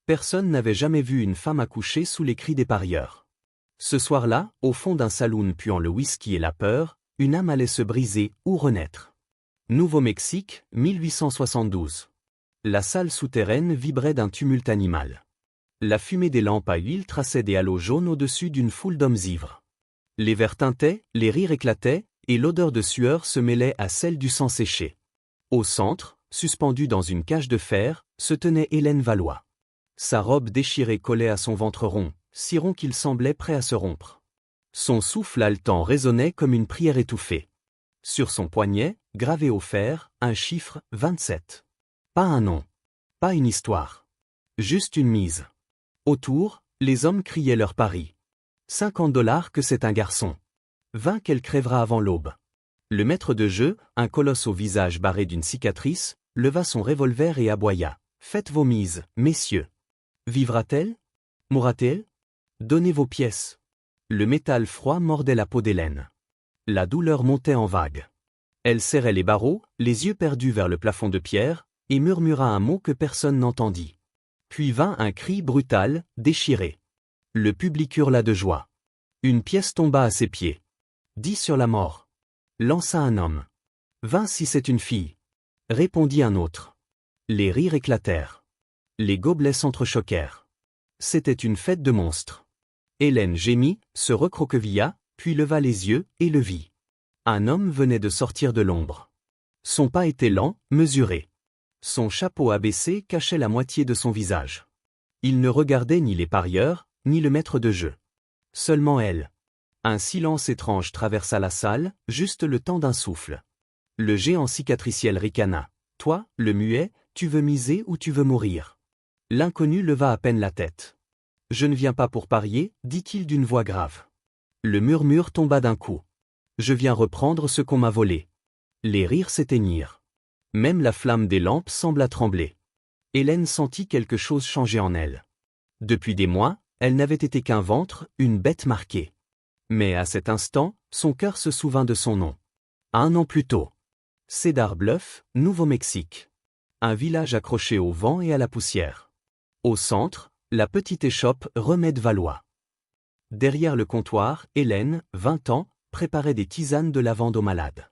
Personne n'avait jamais vu une femme accoucher sous les cris des parieurs. Ce soir-là, au fond d'un saloon puant le whisky et la peur, une âme allait se briser ou renaître. Nouveau-Mexique, 1872. La salle souterraine vibrait d'un tumulte animal. La fumée des lampes à huile traçait des halos jaunes au-dessus d'une foule d'hommes ivres. Les verres tintaient, les rires éclataient, et l'odeur de sueur se mêlait à celle du sang séché. Au centre, suspendue dans une cage de fer, se tenait Hélène Valois. Sa robe déchirée collait à son ventre rond, si rond qu'il semblait prêt à se rompre. Son souffle haletant résonnait comme une prière étouffée. Sur son poignet, gravé au fer, un chiffre, 27. Pas un nom. Pas une histoire. Juste une mise. Autour, les hommes criaient leur pari. 50 $ que c'est un garçon. 20 qu'elle crèvera avant l'aube. Le maître de jeu, un colosse au visage barré d'une cicatrice, leva son revolver et aboya. Faites vos mises, messieurs. Vivra-t-elle? Mourra-t-elle? Donnez vos pièces. Le métal froid mordait la peau d'Hélène. La douleur montait en vagues. Elle serrait les barreaux, les yeux perdus vers le plafond de pierre, et murmura un mot que personne n'entendit. Puis vint un cri brutal, déchiré. Le public hurla de joie. Une pièce tomba à ses pieds. 10 sur la mort. Lança un homme. 20 si c'est une fille. Répondit un autre. Les rires éclatèrent. Les gobelets s'entrechoquèrent. C'était une fête de monstres. Hélène gémit, se recroquevilla, puis leva les yeux et le vit. Un homme venait de sortir de l'ombre. Son pas était lent, mesuré. Son chapeau abaissé cachait la moitié de son visage. Il ne regardait ni les parieurs, ni le maître de jeu. Seulement elle. Un silence étrange traversa la salle, juste le temps d'un souffle. Le géant cicatriciel ricana. « Toi, le muet, tu veux miser ou tu veux mourir ?» L'inconnu leva à peine la tête. « Je ne viens pas pour parier, dit-il d'une voix grave. » Le murmure tomba d'un coup. « Je viens reprendre ce qu'on m'a volé. » Les rires s'éteignirent. Même la flamme des lampes sembla trembler. Hélène sentit quelque chose changer en elle. Depuis des mois, elle n'avait été qu'un ventre, une bête marquée. Mais à cet instant, son cœur se souvint de son nom. 1 an plus tôt. Cedar Bluff, Nouveau-Mexique. Un village accroché au vent et à la poussière. Au centre, la petite échoppe Remède Valois. Derrière le comptoir, Hélène, 20 ans, préparait des tisanes de lavande aux malades.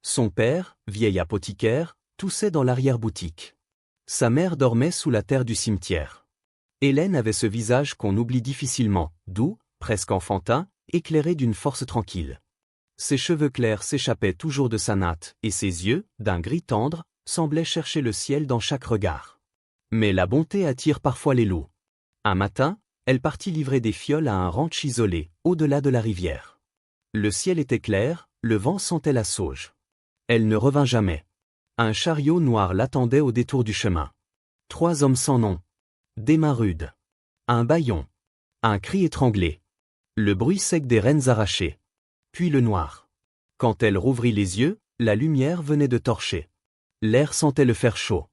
Son père, vieil apothicaire, toussait dans l'arrière-boutique. Sa mère dormait sous la terre du cimetière. Hélène avait ce visage qu'on oublie difficilement, doux, presque enfantin, éclairé d'une force tranquille. Ses cheveux clairs s'échappaient toujours de sa natte, et ses yeux, d'un gris tendre, semblaient chercher le ciel dans chaque regard. Mais la bonté attire parfois les loups. Un matin, elle partit livrer des fioles à un ranch isolé, au-delà de la rivière. Le ciel était clair, le vent sentait la sauge. Elle ne revint jamais. Un chariot noir l'attendait au détour du chemin. 3 hommes sans nom. Des mains rudes. Un bâillon. Un cri étranglé. Le bruit sec des rênes arrachées. Puis le noir. Quand elle rouvrit les yeux, la lumière venait de torcher. L'air sentait le fer chaud.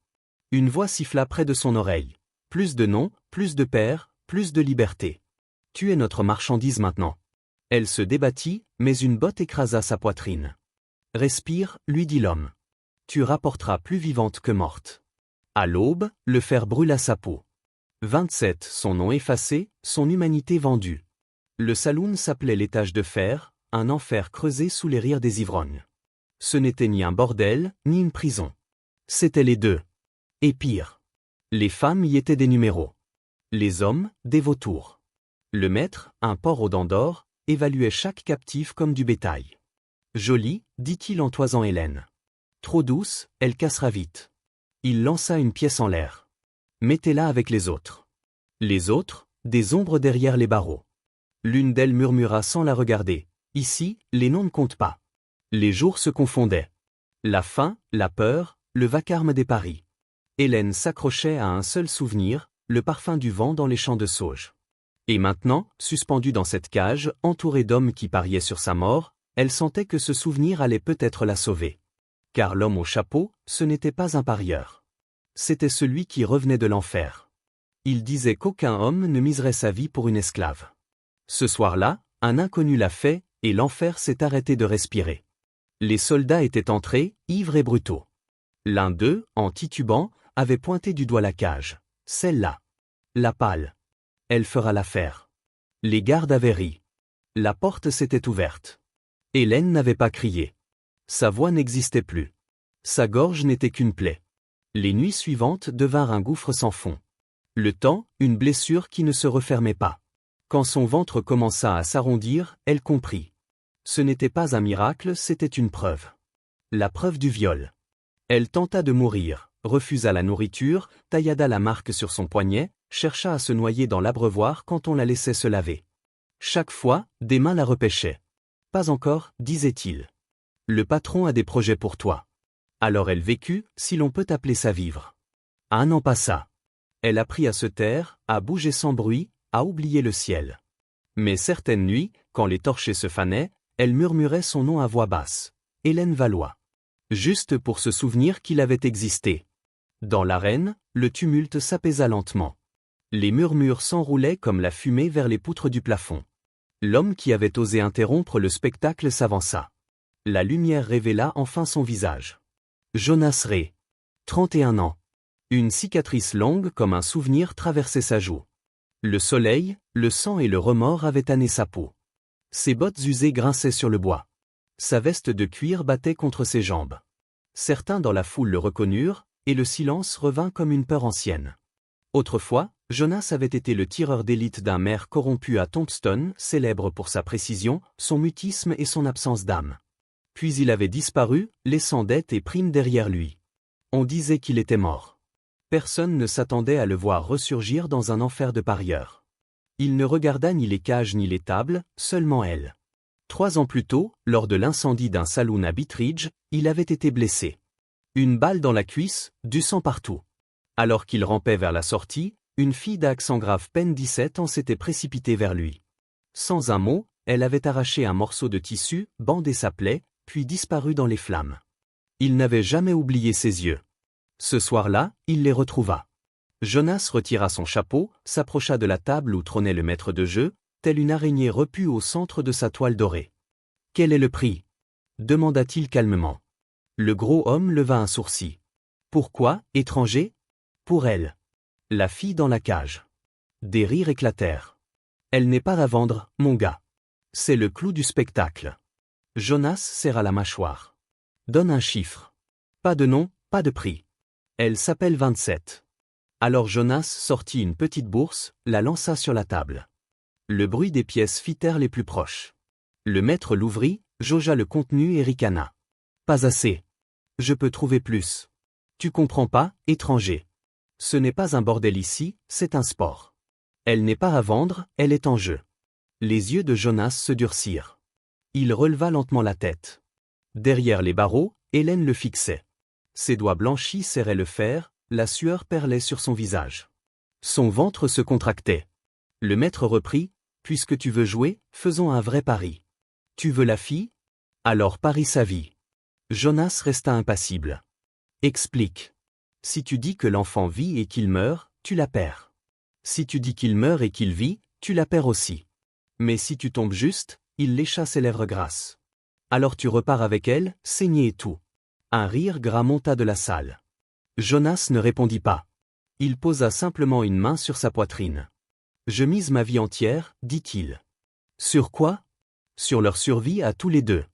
Une voix siffla près de son oreille. Plus de noms, plus de pères, plus de liberté. Tu es notre marchandise maintenant. Elle se débattit, mais une botte écrasa sa poitrine. Respire, lui dit l'homme. Tu rapporteras plus vivante que morte. À l'aube, le fer brûla sa peau. 27, son nom effacé, son humanité vendue. Le saloon s'appelait l'étage de fer, un enfer creusé sous les rires des ivrognes. Ce n'était ni un bordel, ni une prison. C'étaient les deux. Et pire. Les femmes y étaient des numéros. Les hommes, des vautours. Le maître, un porc aux dents d'or, évaluait chaque captif comme du bétail. Jolie, dit-il en toisant Hélène. Trop douce, elle cassera vite. Il lança une pièce en l'air. Mettez-la avec les autres. Les autres, des ombres derrière les barreaux. L'une d'elles murmura sans la regarder. Ici, les noms ne comptent pas. Les jours se confondaient. La faim, la peur, le vacarme des paris. Hélène s'accrochait à un seul souvenir, le parfum du vent dans les champs de sauge. Et maintenant, suspendue dans cette cage, entourée d'hommes qui pariaient sur sa mort, elle sentait que ce souvenir allait peut-être la sauver. Car l'homme au chapeau, ce n'était pas un parieur. C'était celui qui revenait de l'enfer. Il disait qu'aucun homme ne miserait sa vie pour une esclave. Ce soir-là, un inconnu l'a fait, et l'enfer s'est arrêté de respirer. Les soldats étaient entrés, ivres et brutaux. L'un d'eux, en titubant, avait pointé du doigt la cage. Celle-là. la pâle. Elle fera l'affaire. Les gardes avaient ri. La porte s'était ouverte. Hélène n'avait pas crié. Sa voix n'existait plus. Sa gorge n'était qu'une plaie. Les nuits suivantes devinrent un gouffre sans fond. Le temps, une blessure qui ne se refermait pas. Quand son ventre commença à s'arrondir, elle comprit. Ce n'était pas un miracle, c'était une preuve. La preuve du viol. Elle tenta de mourir, refusa la nourriture, taillada la marque sur son poignet, chercha à se noyer dans l'abreuvoir quand on la laissait se laver. Chaque fois, des mains la repêchaient. Pas encore, disait-il. Le patron a des projets pour toi. Alors elle vécut, si l'on peut appeler ça vivre. Un an passa. Elle apprit à se taire, à bouger sans bruit, à oublier le ciel. Mais certaines nuits, quand les torchers se fanaient, elle murmurait son nom à voix basse. Hélène Valois. Juste pour se souvenir qu'il avait existé. Dans l'arène, le tumulte s'apaisa lentement. Les murmures s'enroulaient comme la fumée vers les poutres du plafond. L'homme qui avait osé interrompre le spectacle s'avança. La lumière révéla enfin son visage. Jonas Ray. 31 ans. Une cicatrice longue comme un souvenir traversait sa joue. Le soleil, le sang et le remords avaient tanné sa peau. Ses bottes usées grinçaient sur le bois. Sa veste de cuir battait contre ses jambes. Certains dans la foule le reconnurent, et le silence revint comme une peur ancienne. Autrefois, Jonas avait été le tireur d'élite d'un maire corrompu à Tombstone, célèbre pour sa précision, son mutisme et son absence d'âme. Puis il avait disparu, laissant dettes et primes derrière lui. On disait qu'il était mort. Personne ne s'attendait à le voir ressurgir dans un enfer de parieurs. Il ne regarda ni les cages ni les tables, seulement elle. 3 ans plus tôt, lors de l'incendie d'un saloon à Bittridge, il avait été blessé. Une balle dans la cuisse, du sang partout. Alors qu'il rampait vers la sortie, une fille d'accent grave peine 17 ans s'était précipitée vers lui. Sans un mot, elle avait arraché un morceau de tissu, bandé sa plaie, puis disparu dans les flammes. Il n'avait jamais oublié ses yeux. Ce soir-là, il les retrouva. Jonas retira son chapeau, s'approcha de la table où trônait le maître de jeu, telle une araignée repue au centre de sa toile dorée. « Quel est le prix » demanda-t-il calmement. Le gros homme leva un sourcil. « Pourquoi, étranger » ? « Pour elle. » La fille dans la cage. Des rires éclatèrent. « Elle n'est pas à vendre, mon gars. C'est le clou du spectacle. » Jonas serra la mâchoire. « Donne un chiffre. » Pas de nom, pas de prix. Elle s'appelle 27. Alors Jonas sortit une petite bourse, la lança sur la table. Le bruit des pièces fit taire les plus proches. Le maître l'ouvrit, jaugea le contenu et ricana. « Pas assez. Je peux trouver plus. Tu comprends pas, étranger. Ce n'est pas un bordel ici, c'est un sport. Elle n'est pas à vendre, elle est en jeu. » Les yeux de Jonas se durcirent. Il releva lentement la tête. Derrière les barreaux, Hélène le fixait. Ses doigts blanchis serraient le fer, la sueur perlait sur son visage. Son ventre se contractait. Le maître reprit, « Puisque tu veux jouer, faisons un vrai pari. Tu veux la fille ? Alors parie sa vie. » Jonas resta impassible. « Explique. Si tu dis que l'enfant vit et qu'il meurt, tu la perds. Si tu dis qu'il meurt et qu'il vit, tu la perds aussi. Mais si tu tombes juste, il lécha ses lèvres grasses. Alors tu repars avec elle, saignée et tout. » Un rire gras monta de la salle. Jonas ne répondit pas. Il posa simplement une main sur sa poitrine. « Je mise ma vie entière, dit-il. » Sur quoi ? Sur leur survie à tous les deux.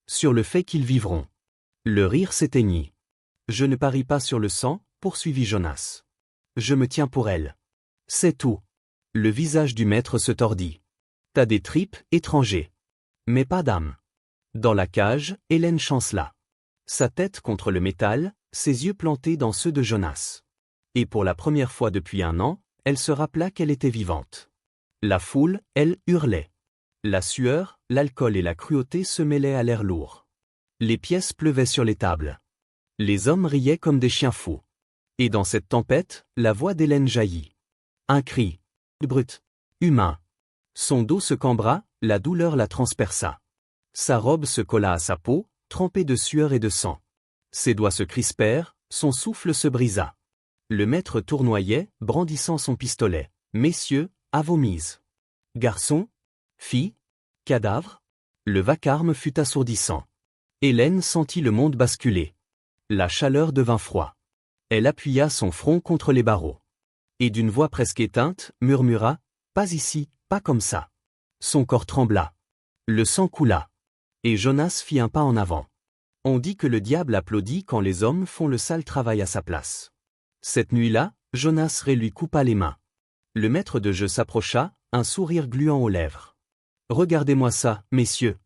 Sur le fait qu'ils vivront. Le rire s'éteignit. « Je ne parie pas sur le sang, poursuivit Jonas. Je me tiens pour elle. C'est tout. » Le visage du maître se tordit. « T'as des tripes, étranger. Mais pas d'âme. » Dans la cage, Hélène chancela. Sa tête contre le métal, ses yeux plantés dans ceux de Jonas. Et pour la première fois depuis 1 an, elle se rappela qu'elle était vivante. La foule, elle, hurlait. La sueur, l'alcool et la cruauté se mêlaient à l'air lourd. Les pièces pleuvaient sur les tables. Les hommes riaient comme des chiens fous. Et dans cette tempête, la voix d'Hélène jaillit. Un cri. Brut. Humain. Son dos se cambra, la douleur la transperça. Sa robe se colla à sa peau, trempée de sueur et de sang. Ses doigts se crispèrent, son souffle se brisa. Le maître tournoyait, brandissant son pistolet. « Messieurs, à vos mises. » Garçon ? Fille ? Cadavre ? Le vacarme fut assourdissant. Hélène sentit le monde basculer. La chaleur devint froid. Elle appuya son front contre les barreaux. Et d'une voix presque éteinte, murmura, « Pas ici, pas comme ça. » Son corps trembla. Le sang coula. Et Jonas fit un pas en avant. On dit que le diable applaudit quand les hommes font le sale travail à sa place. Cette nuit-là, Jonas lui coupa les mains. Le maître de jeu s'approcha, un sourire gluant aux lèvres. « Regardez-moi ça, messieurs.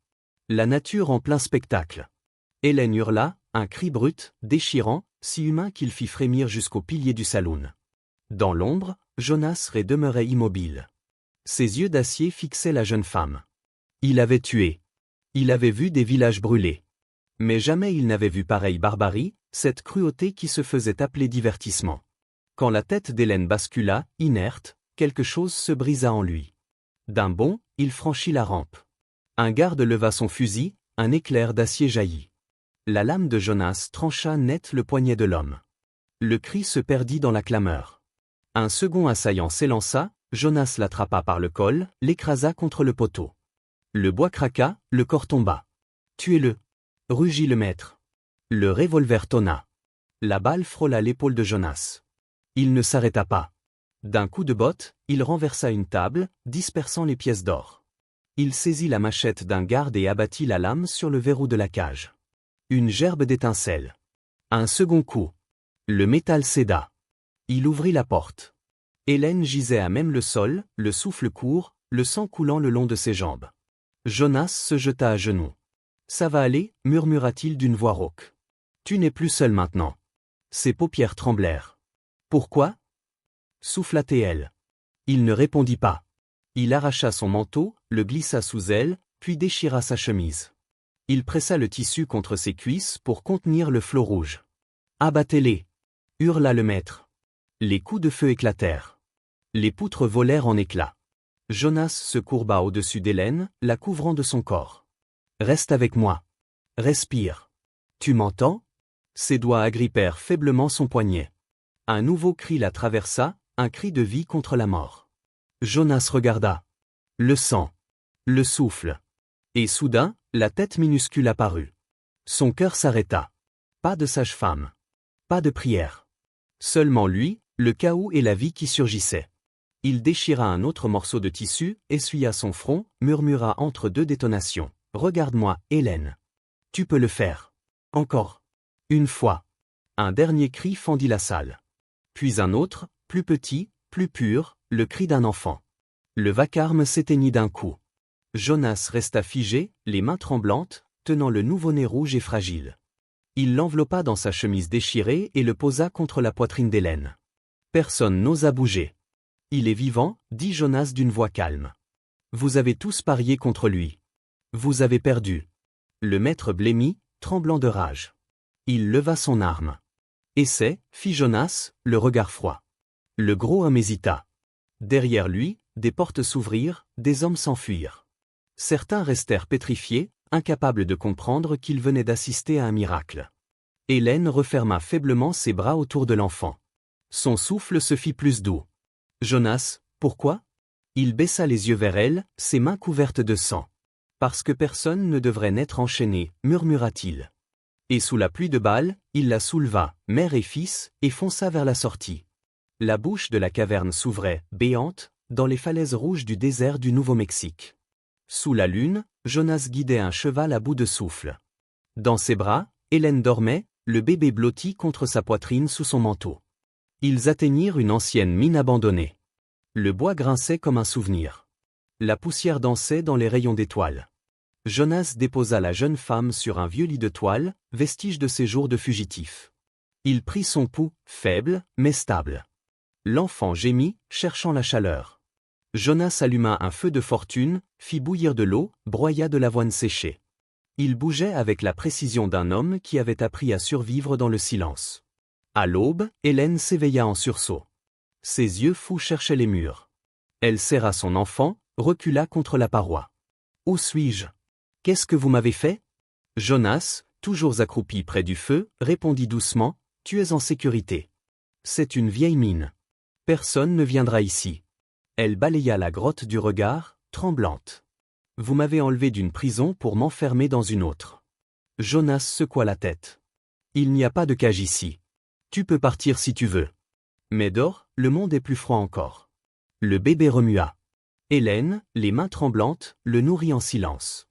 La nature en plein spectacle. » Hélène hurla, un cri brut, déchirant, si humain qu'il fit frémir jusqu'au pilier du saloon. Dans l'ombre, Jonas demeurait immobile. Ses yeux d'acier fixaient la jeune femme. Il avait tué. Il avait vu des villages brûlés. Mais jamais il n'avait vu pareille barbarie, cette cruauté qui se faisait appeler divertissement. Quand la tête d'Hélène bascula, inerte, quelque chose se brisa en lui. D'un bond, il franchit la rampe. Un garde leva son fusil, un éclair d'acier jaillit. La lame de Jonas trancha net le poignet de l'homme. Le cri se perdit dans la clameur. Un second assaillant s'élança, Jonas l'attrapa par le col, l'écrasa contre le poteau. Le bois craqua, le corps tomba. « Tuez-le » rugit le maître. Le revolver tonna. La balle frôla l'épaule de Jonas. Il ne s'arrêta pas. D'un coup de botte, il renversa une table, dispersant les pièces d'or. Il saisit la machette d'un garde et abattit la lame sur le verrou de la cage. Une gerbe d'étincelles. Un second coup. Le métal céda. Il ouvrit la porte. Hélène gisait à même le sol, le souffle court, le sang coulant le long de ses jambes. Jonas se jeta à genoux. « Ça va aller » murmura-t-il d'une voix rauque. « Tu n'es plus seul maintenant. » Ses paupières tremblèrent. « Pourquoi » souffla-t-elle. Il ne répondit pas. Il arracha son manteau, le glissa sous elle, puis déchira sa chemise. Il pressa le tissu contre ses cuisses pour contenir le flot rouge. « Abattez-les » hurla le maître. Les coups de feu éclatèrent. Les poutres volèrent en éclats. Jonas se courba au-dessus d'Hélène, la couvrant de son corps. « Reste avec moi. Respire. Tu m'entends » Ses doigts agrippèrent faiblement son poignet. Un nouveau cri la traversa, un cri de vie contre la mort. Jonas regarda. Le sang. Le souffle. Et soudain, la tête minuscule apparut. Son cœur s'arrêta. Pas de sage-femme. Pas de prière. Seulement lui, le chaos et la vie qui surgissaient. Il déchira un autre morceau de tissu, essuya son front, murmura entre deux détonations. « Regarde-moi, Hélène. Tu peux le faire. Encore. Une fois. » Un dernier cri fendit la salle. Puis un autre, plus petit, plus pur, le cri d'un enfant. Le vacarme s'éteignit d'un coup. Jonas resta figé, les mains tremblantes, tenant le nouveau-né rouge et fragile. Il l'enveloppa dans sa chemise déchirée et le posa contre la poitrine d'Hélène. Personne n'osa bouger. « Il est vivant » dit Jonas d'une voix calme. « Vous avez tous parié contre lui. Vous avez perdu. » Le maître blêmit, tremblant de rage. Il leva son arme. « Essaie » fit Jonas, le regard froid. Le gros homme hésita. Derrière lui, des portes s'ouvrirent, des hommes s'enfuirent. Certains restèrent pétrifiés, incapables de comprendre qu'ils venaient d'assister à un miracle. Hélène referma faiblement ses bras autour de l'enfant. Son souffle se fit plus doux. « Jonas, pourquoi » Il baissa les yeux vers elle, ses mains couvertes de sang. « Parce que personne ne devrait n'être enchaîné » murmura-t-il. Et sous la pluie de balles, il la souleva, mère et fils, et fonça vers la sortie. La bouche de la caverne s'ouvrait, béante, dans les falaises rouges du désert du Nouveau-Mexique. Sous la lune, Jonas guidait un cheval à bout de souffle. Dans ses bras, Hélène dormait, le bébé blotti contre sa poitrine sous son manteau. Ils atteignirent une ancienne mine abandonnée. Le bois grinçait comme un souvenir. La poussière dansait dans les rayons d'étoiles. Jonas déposa la jeune femme sur un vieux lit de toile, vestige de ses jours de fugitif. Il prit son pouls, faible, mais stable. L'enfant gémit, cherchant la chaleur. Jonas alluma un feu de fortune, fit bouillir de l'eau, broya de l'avoine séchée. Il bougeait avec la précision d'un homme qui avait appris à survivre dans le silence. À l'aube, Hélène s'éveilla en sursaut. Ses yeux fous cherchaient les murs. Elle serra son enfant, recula contre la paroi. « Où suis-je ? Qu'est-ce que vous m'avez fait ?» Jonas, toujours accroupi près du feu, répondit doucement, « Tu es en sécurité. C'est une vieille mine. Personne ne viendra ici. » Elle balaya la grotte du regard, tremblante. « Vous m'avez enlevé d'une prison pour m'enfermer dans une autre. » Jonas secoua la tête. « Il n'y a pas de cage ici. Tu peux partir si tu veux. Mais dors, le monde est plus froid encore. Le bébé remua. Hélène, les mains tremblantes, le nourrit en silence.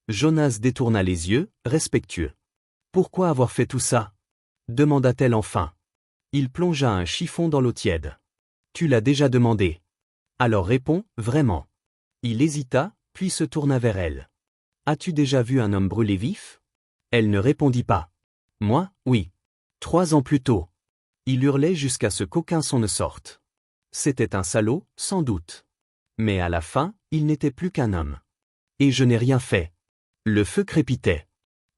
Jonas détourna les yeux, respectueux. « Pourquoi avoir fait tout ça ?» demanda-t-elle enfin. Il plongea un chiffon dans l'eau tiède. « Tu l'as déjà demandé. » Alors réponds, vraiment. Il hésita, puis se tourna vers elle. « As-tu déjà vu un homme brûlé vif ?» Elle ne répondit pas. « Moi, oui. 3 ans plus tôt. » Il hurlait jusqu'à ce qu'aucun son ne sorte. C'était un salaud, sans doute. Mais à la fin, il n'était plus qu'un homme. Et je n'ai rien fait. Le feu crépitait.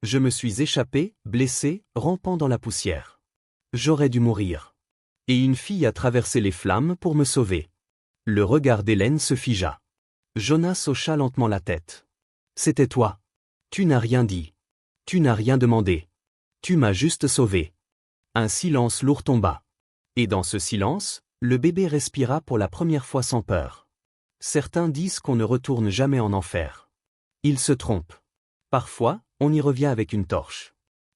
Je me suis échappé, blessé, rampant dans la poussière. J'aurais dû mourir. Et une fille a traversé les flammes pour me sauver. Le regard d'Hélène se figea. Jonas hocha lentement la tête. C'était toi. Tu n'as rien dit. Tu n'as rien demandé. Tu m'as juste sauvé. Un silence lourd tomba. Et dans ce silence, le bébé respira pour la première fois sans peur. Certains disent qu'on ne retourne jamais en enfer. Ils se trompent. Parfois, on y revient avec une torche.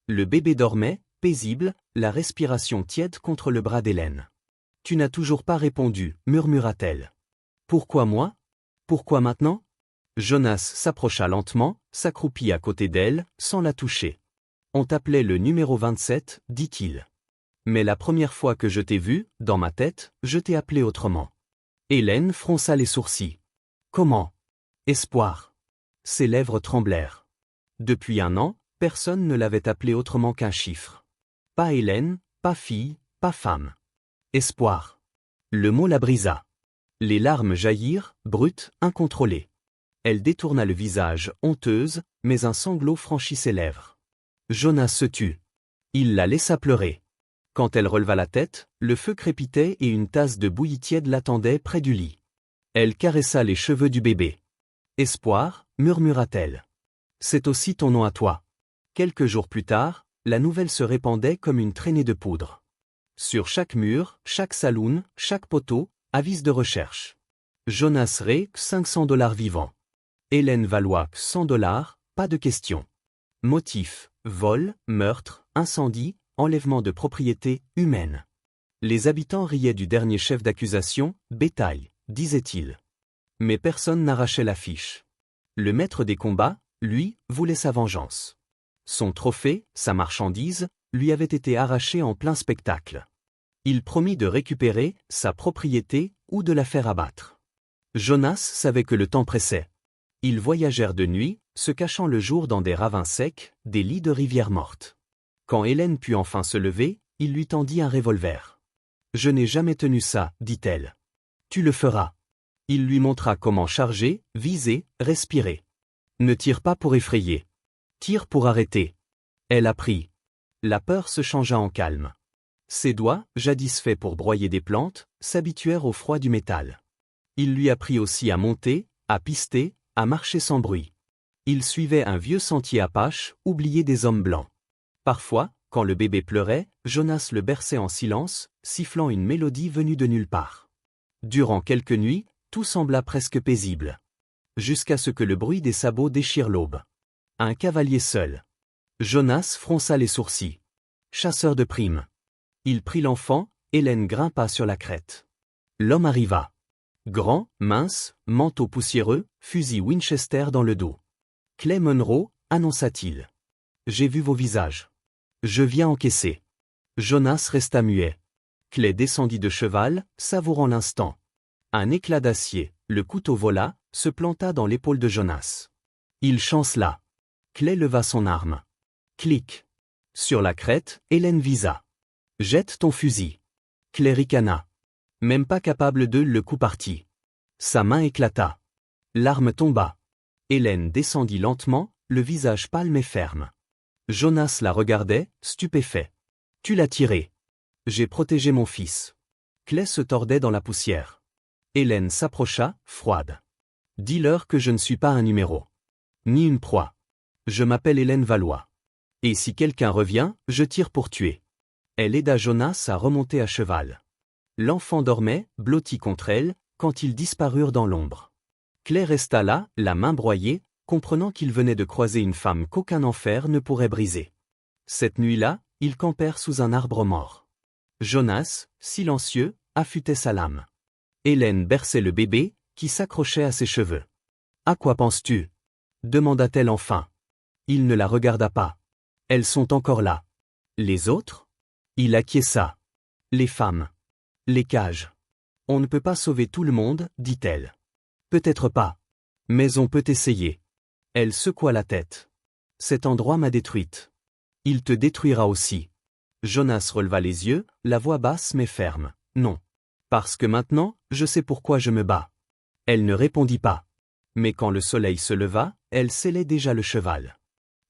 Le bébé dormait, paisible, la respiration tiède contre le bras d'Hélène. « Tu n'as toujours pas répondu, murmura-t-elle. « Pourquoi moi ? Pourquoi maintenant ?» Jonas s'approcha lentement, s'accroupit à côté d'elle, sans la toucher. « On t'appelait le numéro 27, dit-il. Mais la première fois que je t'ai vu, dans ma tête, je t'ai appelé autrement. » Hélène fronça les sourcils. « Comment ? Espoir. » Ses lèvres tremblèrent. Depuis 1 an, personne ne l'avait appelé autrement qu'un chiffre. Pas Hélène, pas fille, pas femme. Espoir. Le mot la brisa. Les larmes jaillirent, brutes, incontrôlées. Elle détourna le visage, honteuse, mais un sanglot franchit ses lèvres. Jonas se tut. Il la laissa pleurer. Quand elle releva la tête, le feu crépitait et une tasse de bouillie tiède l'attendait près du lit. Elle caressa les cheveux du bébé. « Espoir » murmura-t-elle. « C'est aussi ton nom à toi. » Quelques jours plus tard, la nouvelle se répandait comme une traînée de poudre. Sur chaque mur, chaque saloon, chaque poteau, avis de recherche. Jonas Ray, $500 vivants. Hélène Valois, $100, pas de question. Motif, vol, meurtre, incendie, enlèvement de propriété humaine. Les habitants riaient du dernier chef d'accusation, bétail, disait-il. Mais personne n'arrachait l'affiche. Le maître des combats, lui, voulait sa vengeance. Son trophée, sa marchandise, lui avait été arraché en plein spectacle. Il promit de récupérer sa propriété ou de la faire abattre. Jonas savait que le temps pressait. Ils voyagèrent de nuit, se cachant le jour dans des ravins secs, des lits de rivières mortes. Quand Hélène put enfin se lever, il lui tendit un revolver. « Je n'ai jamais tenu ça, dit-elle. Tu le feras. » Il lui montra comment charger, viser, respirer. « Ne tire pas pour effrayer. Tire pour arrêter. » Elle apprit. La peur se changea en calme. Ses doigts, jadis faits pour broyer des plantes, s'habituèrent au froid du métal. Il lui apprit aussi à monter, à pister, à marcher sans bruit. Il suivait un vieux sentier apache, oublié des hommes blancs. Parfois, quand le bébé pleurait, Jonas le berçait en silence, sifflant une mélodie venue de nulle part. Durant quelques nuits, tout sembla presque paisible. Jusqu'à ce que le bruit des sabots déchire l'aube. Un cavalier seul. Jonas fronça les sourcils. Chasseur de primes. Il prit l'enfant, Hélène grimpa sur la crête. L'homme arriva. Grand, mince, manteau poussiéreux, fusil Winchester dans le dos. « Clay Monroe » annonça-t-il. « J'ai vu vos visages. Je viens encaisser. » Jonas resta muet. Clay descendit de cheval, savourant l'instant. Un éclat d'acier, le couteau vola, se planta dans l'épaule de Jonas. Il chancela. Clay leva son arme. Clic. Sur la crête, Hélène visa. « Jette ton fusil. » Clay ricana. Même pas capable de le coup partit. Sa main éclata. L'arme tomba. Hélène descendit lentement, le visage pâle mais ferme. Jonas la regardait, stupéfait. « Tu l'as tiré. »« J'ai protégé mon fils. » Clay se tordait dans la poussière. Hélène s'approcha, froide. « Dis-leur que je ne suis pas un numéro. Ni une proie. Je m'appelle Hélène Valois. Et si quelqu'un revient, je tire pour tuer. » Elle aida Jonas à remonter à cheval. L'enfant dormait, blotti contre elle, quand ils disparurent dans l'ombre. Clay resta là, la main broyée, comprenant qu'il venait de croiser une femme qu'aucun enfer ne pourrait briser. Cette nuit-là, ils campèrent sous un arbre mort. Jonas, silencieux, affûtait sa lame. Hélène berçait le bébé, qui s'accrochait à ses cheveux. « À quoi penses-tu » demanda-t-elle enfin. Il ne la regarda pas. « Elles sont encore là. » « Les autres » Il acquiesça. « Les femmes. Les cages. On ne peut pas sauver tout le monde, dit-elle. « Peut-être pas. Mais on peut essayer. » Elle secoua la tête. « Cet endroit m'a détruite. Il te détruira aussi. » Jonas releva les yeux, la voix basse mais ferme. « Non. Parce que maintenant, je sais pourquoi je me bats. » Elle ne répondit pas. Mais quand le soleil se leva, elle scellait déjà le cheval.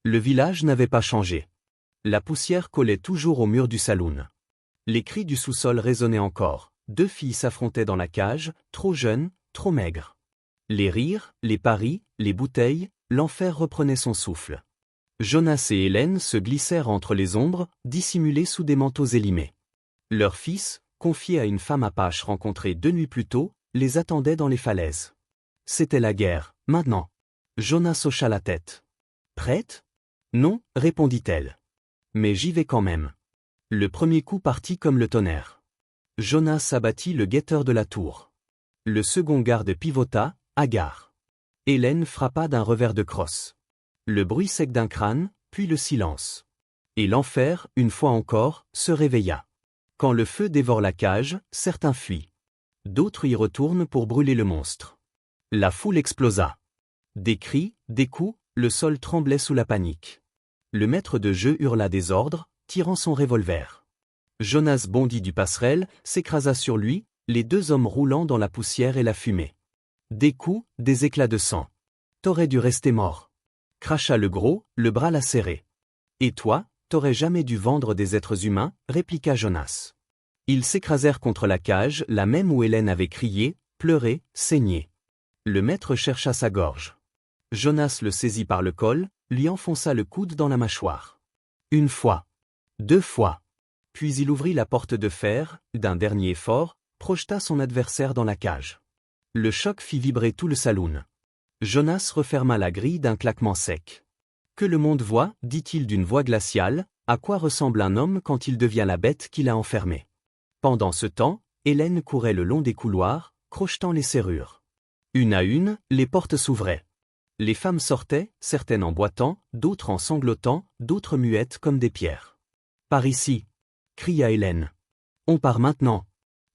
Le village n'avait pas changé. La poussière collait toujours au mur du saloon. Les cris du sous-sol résonnaient encore. 2 filles s'affrontaient dans la cage, trop jeunes, trop maigres. Les rires, les paris, les bouteilles, l'enfer reprenait son souffle. Jonas et Hélène se glissèrent entre les ombres, dissimulés sous des manteaux élimés. Leur fils, confié à une femme apache rencontrée 2 nuits plus tôt, les attendait dans les falaises. C'était la guerre, maintenant. Jonas hocha la tête. « Prête » ? « Non, répondit-elle. Mais j'y vais quand même. » Le premier coup partit comme le tonnerre. Jonas abattit le guetteur de la tour. Le second garde pivota, hagard. Hélène frappa d'un revers de crosse. Le bruit sec d'un crâne, puis le silence. Et l'enfer, une fois encore, se réveilla. Quand le feu dévore la cage, certains fuient. D'autres y retournent pour brûler le monstre. La foule explosa. Des cris, des coups, le sol tremblait sous la panique. Le maître de jeu hurla des ordres, tirant son revolver. Jonas bondit du passerelle, s'écrasa sur lui, les 2 hommes roulant dans la poussière et la fumée. Des coups, des éclats de sang. « T'aurais dû rester mort. » Cracha le gros, le bras lacéré. « Et toi, t'aurais jamais dû vendre des êtres humains, répliqua Jonas. Ils s'écrasèrent contre la cage, la même où Hélène avait crié, pleuré, saigné. Le maître chercha sa gorge. Jonas le saisit par le col, lui enfonça le coude dans la mâchoire. 1 fois. 2 fois. Puis il ouvrit la porte de fer, d'un dernier effort, projeta son adversaire dans la cage. Le choc fit vibrer tout le saloon. Jonas referma la grille d'un claquement sec. « Que le monde voit, dit-il d'une voix glaciale, à quoi ressemble un homme quand il devient la bête qui l'a enfermé. » Pendant ce temps, Hélène courait le long des couloirs, crochetant les serrures. Une à une, les portes s'ouvraient. Les femmes sortaient, certaines en boitant, d'autres en sanglotant, d'autres muettes comme des pierres. « Par ici !» cria Hélène. « On part maintenant !»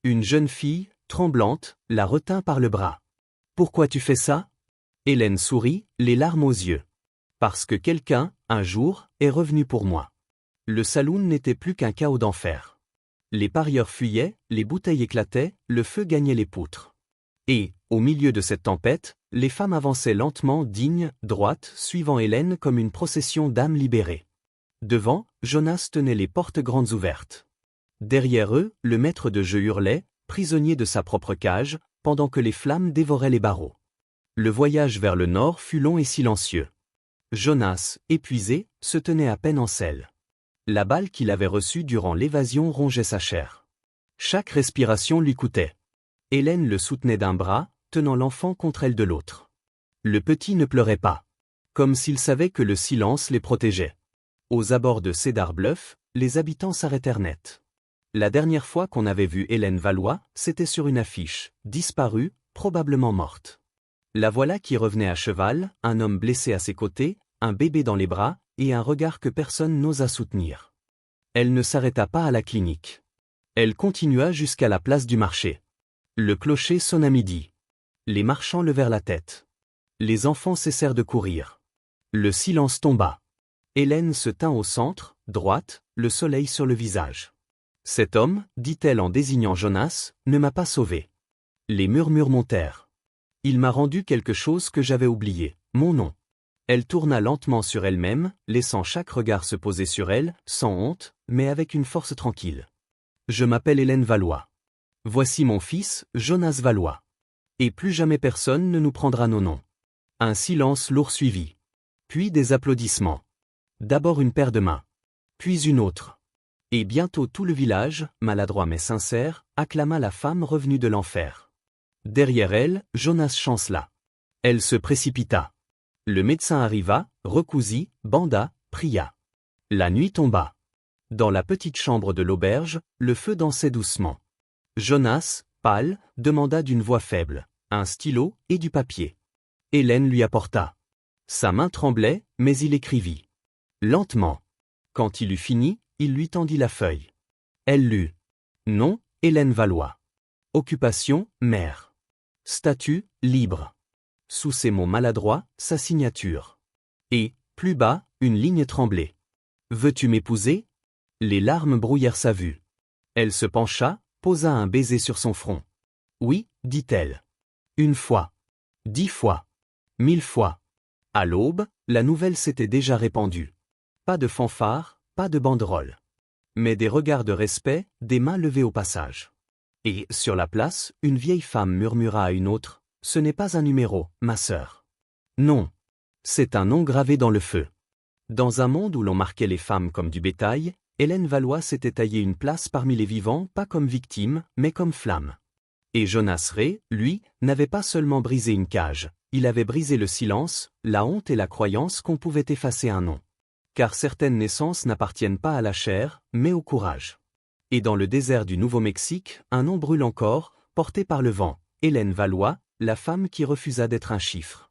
Une jeune fille, tremblante, la retint par le bras. « Pourquoi tu fais ça ?» Hélène sourit, les larmes aux yeux. « Parce que quelqu'un, un jour, est revenu pour moi. » Le saloon n'était plus qu'un chaos d'enfer. Les parieurs fuyaient, les bouteilles éclataient, le feu gagnait les poutres. Et, au milieu de cette tempête, les femmes avançaient lentement, dignes, droites, suivant Hélène comme une procession d'âmes libérées. Devant, Jonas tenait les portes grandes ouvertes. Derrière eux, le maître de jeu hurlait, prisonnier de sa propre cage, pendant que les flammes dévoraient les barreaux. Le voyage vers le nord fut long et silencieux. Jonas, épuisé, se tenait à peine en selle. La balle qu'il avait reçue durant l'évasion rongeait sa chair. Chaque respiration lui coûtait. Hélène le soutenait d'un bras, tenant l'enfant contre elle de l'autre. Le petit ne pleurait pas. Comme s'il savait que le silence les protégeait. Aux abords de Cedar Bluff, les habitants s'arrêtèrent net. La dernière fois qu'on avait vu Hélène Valois, c'était sur une affiche, disparue, probablement morte. La voilà qui revenait à cheval, un homme blessé à ses côtés, un bébé dans les bras, et un regard que personne n'osa soutenir. Elle ne s'arrêta pas à la clinique. Elle continua jusqu'à la place du marché. Le clocher sonna midi. Les marchands levèrent la tête. Les enfants cessèrent de courir. Le silence tomba. Hélène se tint au centre, droite, le soleil sur le visage. « Cet homme, dit-elle en désignant Jonas, ne m'a pas sauvé. » Les murmures montèrent. « Il m'a rendu quelque chose que j'avais oublié, mon nom. » Elle tourna lentement sur elle-même, laissant chaque regard se poser sur elle, sans honte, mais avec une force tranquille. « Je m'appelle Hélène Valois. Voici mon fils, Jonas Valois. Et plus jamais personne ne nous prendra nos noms. » Un silence lourd suivit. Puis des applaudissements. D'abord une paire de mains. Puis une autre. Et bientôt tout le village, maladroit mais sincère, acclama la femme revenue de l'enfer. Derrière elle, Jonas chancela. Elle se précipita. Le médecin arriva, recousit, banda, pria. La nuit tomba. Dans la petite chambre de l'auberge, le feu dansait doucement. Jonas, pâle, demanda d'une voix faible, un stylo et du papier. Hélène lui apporta. Sa main tremblait, mais il écrivit. Lentement. Quand il eut fini, il lui tendit la feuille. Elle lut. Nom, Hélène Valois. Occupation, mère. Statut, libre. Sous ces mots maladroits, sa signature. Et, plus bas, une ligne tremblée. Veux-tu m'épouser? Les larmes brouillèrent sa vue. Elle se pencha, posa un baiser sur son front. Oui, dit-elle. 1 fois. 10 fois. 1000 fois. À l'aube, la nouvelle s'était déjà répandue. Pas de fanfare, pas de banderole. Mais des regards de respect, des mains levées au passage. Et, sur la place, une vieille femme murmura à une autre, « Ce n'est pas un numéro, ma sœur. Non. C'est un nom gravé dans le feu. » Dans un monde où l'on marquait les femmes comme du bétail, Hélène Valois s'était taillé une place parmi les vivants, pas comme victime, mais comme flamme. Et Jonas Ray, lui, n'avait pas seulement brisé une cage, il avait brisé le silence, la honte et la croyance qu'on pouvait effacer un nom. Car certaines naissances n'appartiennent pas à la chair, mais au courage. Et dans le désert du Nouveau-Mexique, un nom brûle encore, porté par le vent, Hélène Valois, la femme qui refusa d'être un chiffre.